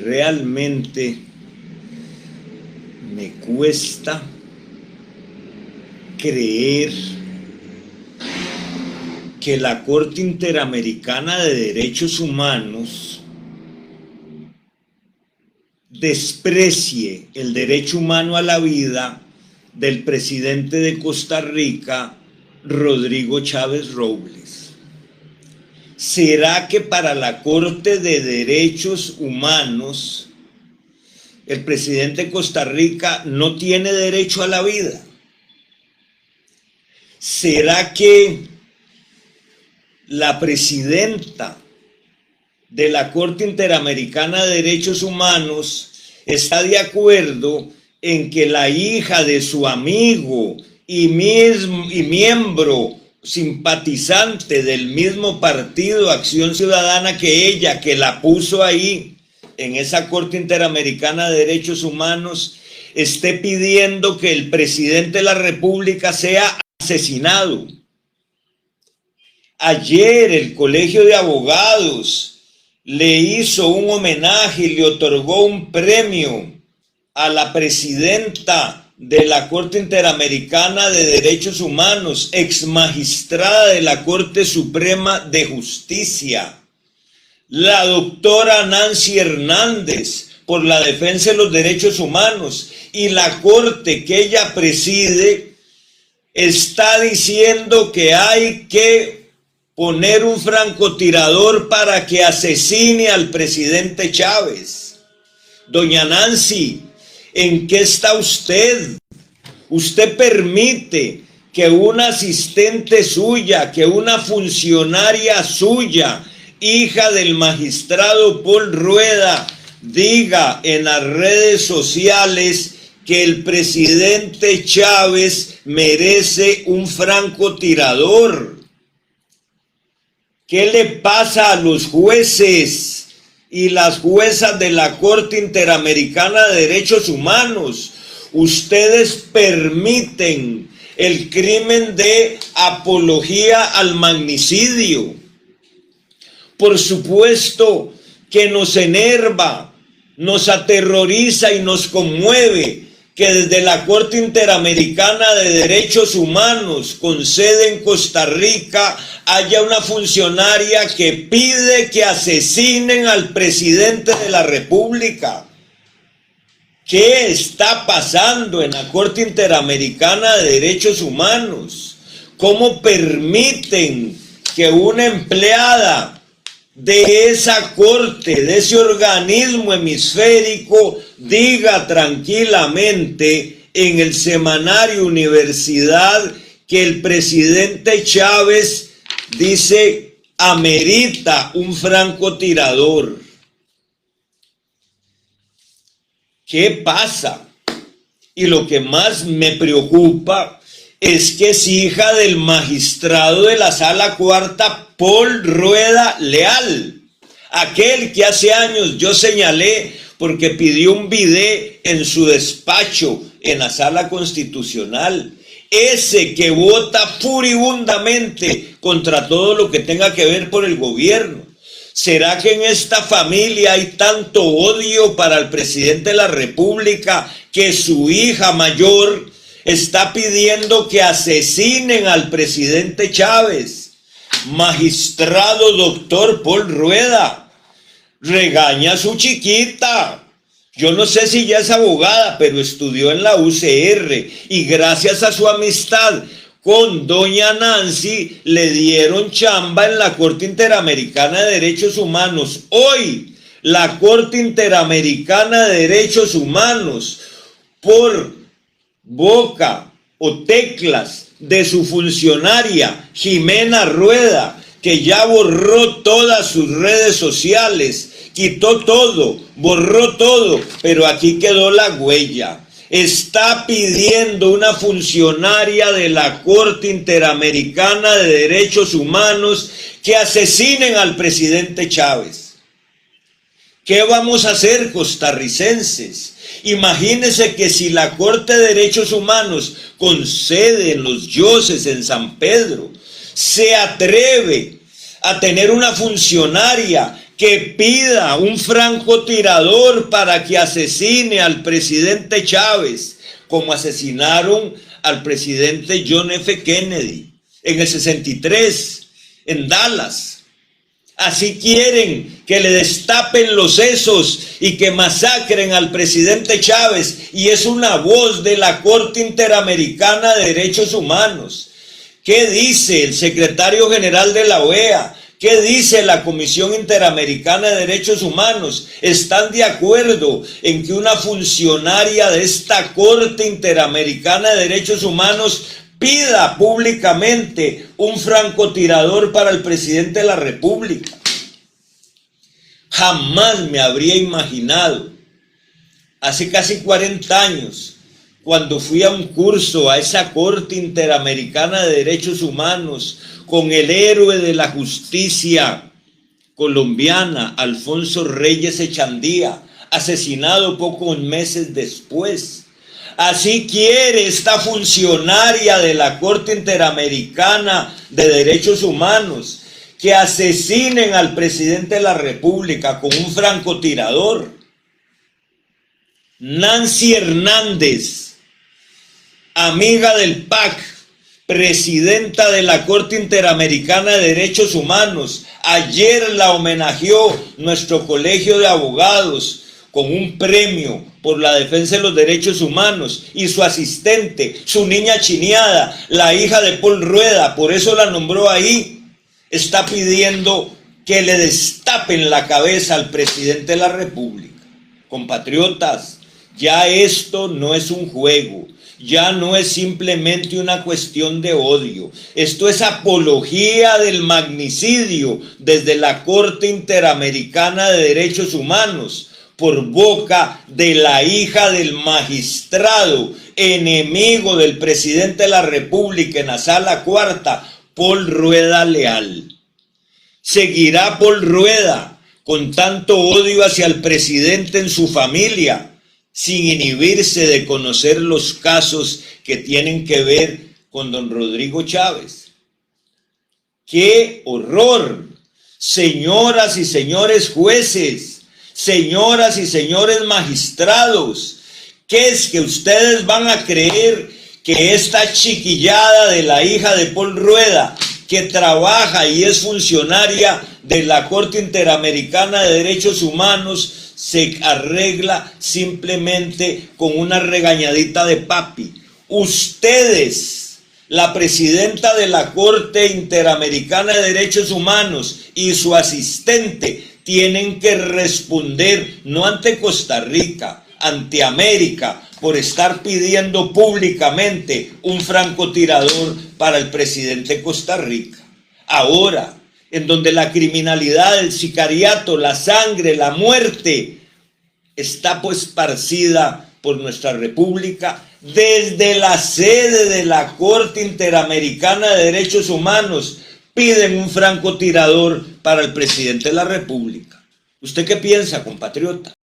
realmente me cuesta creer que la Corte Interamericana de Derechos Humanos desprecie el derecho humano a la vida del presidente de Costa Rica, Rodrigo Chávez Robles. ¿Será que para la Corte de Derechos Humanos el presidente de Costa Rica no tiene derecho a la vida? ¿Será que la presidenta de la Corte Interamericana de Derechos Humanos está de acuerdo en que la hija de su amigo y miembro simpatizante del mismo partido Acción Ciudadana que ella, que la puso ahí en esa Corte Interamericana de Derechos Humanos, esté pidiendo que el presidente de la República sea asesinado? Ayer el Colegio de Abogados le hizo un homenaje y le otorgó un premio a la presidenta de la Corte Interamericana de Derechos Humanos, ex magistrada de la Corte Suprema de Justicia, la doctora Nancy Hernández, por la defensa de los derechos humanos. Y la Corte que ella preside está diciendo que hay que poner un francotirador para que asesine al presidente Chávez. Doña Nancy, ¿en qué está usted? Usted permite que una asistente suya, que una funcionaria suya, hija del magistrado Paul Rueda, diga en las redes sociales que el presidente Chávez merece un francotirador. ¿Qué le pasa a los jueces y las juezas de la Corte Interamericana de Derechos Humanos? Ustedes permiten el crimen de apología al magnicidio. Por supuesto que nos enerva, nos aterroriza y nos conmueve que desde la Corte Interamericana de Derechos Humanos, con sede en Costa Rica, haya una funcionaria que pide que asesinen al presidente de la República. ¿Qué está pasando en la Corte Interamericana de Derechos Humanos? ¿Cómo permiten que una empleada de esa corte, de ese organismo hemisférico, diga tranquilamente en el semanario Universidad que el presidente Chávez, dice, amerita un francotirador? ¿Qué pasa? Y lo que más me preocupa es que es hija del magistrado de la Sala Cuarta, Paul Rueda Leal, aquel que hace años yo señalé porque pidió un bidet en su despacho en la Sala Constitucional, ese que vota furibundamente contra todo lo que tenga que ver por el gobierno. ¿Será que en esta familia hay tanto odio para el presidente de la República que su hija mayor está pidiendo que asesinen al presidente Chávez? Magistrado doctor Paul Rueda, regaña a su chiquita. Yo no sé si ya es abogada, pero estudió en la UCR y gracias a su amistad con doña Nancy le dieron chamba en la Corte Interamericana de Derechos Humanos. Hoy la Corte Interamericana de Derechos Humanos, por boca o teclas de su funcionaria Jimena Rueda, que ya borró todas sus redes sociales, quitó todo, borró todo, pero aquí quedó la huella. Está pidiendo una funcionaria de la Corte Interamericana de Derechos Humanos que asesinen al presidente Chávez. ¿Qué vamos a hacer, costarricenses? Imagínense que si la Corte de Derechos Humanos, con sede en Los Yoses, en San Pedro, se atreve a tener una funcionaria que pida un francotirador para que asesine al presidente Chávez, como asesinaron al presidente John F. Kennedy en el 63, en Dallas. Así quieren que le destapen los sesos y que masacren al presidente Chávez, y es una voz de la Corte Interamericana de Derechos Humanos. ¿Qué dice el secretario general de la OEA? ¿Qué dice la Comisión Interamericana de Derechos Humanos? ¿Están de acuerdo en que una funcionaria de esta Corte Interamericana de Derechos Humanos pida públicamente un francotirador para el presidente de la República? Jamás me habría imaginado, hace casi 40 años, cuando fui a un curso a esa Corte Interamericana de Derechos Humanos con el héroe de la justicia colombiana, Alfonso Reyes Echandía, asesinado pocos meses después. Así quiere esta funcionaria de la Corte Interamericana de Derechos Humanos que asesinen al presidente de la República con un francotirador. Nancy Hernández, amiga del PAC, presidenta de la Corte Interamericana de Derechos Humanos, ayer la homenajeó nuestro colegio de abogados con un premio por la defensa de los derechos humanos, y su asistente, su niña chineada, la hija de Paul Rueda, por eso la nombró ahí, está pidiendo que le destapen la cabeza al presidente de la República. Compatriotas, ya esto no es un juego, ya no es simplemente una cuestión de odio, esto es apología del magnicidio desde la Corte Interamericana de Derechos Humanos, por boca de la hija del magistrado, enemigo del presidente de la República en la Sala Cuarta, Paul Rueda Leal. ¿Seguirá Paul Rueda con tanto odio hacia el presidente en su familia, sin inhibirse de conocer los casos que tienen que ver con don Rodrigo Chávez? ¡Qué horror! Señoras y señores jueces, señoras y señores magistrados, ¿qué es que ustedes van a creer que esta chiquillada de la hija de Paul Rueda, que trabaja y es funcionaria de la Corte Interamericana de Derechos Humanos, se arregla simplemente con una regañadita de papi? Ustedes, la presidenta de la Corte Interamericana de Derechos Humanos y su asistente, tienen que responder no ante Costa Rica, ante América, por estar pidiendo públicamente un francotirador para el presidente de Costa Rica. Ahora, en donde la criminalidad, el sicariato, la sangre, la muerte está pues esparcida por nuestra república, desde la sede de la Corte Interamericana de Derechos Humanos piden un francotirador para el presidente de la República. ¿Usted qué piensa, compatriota?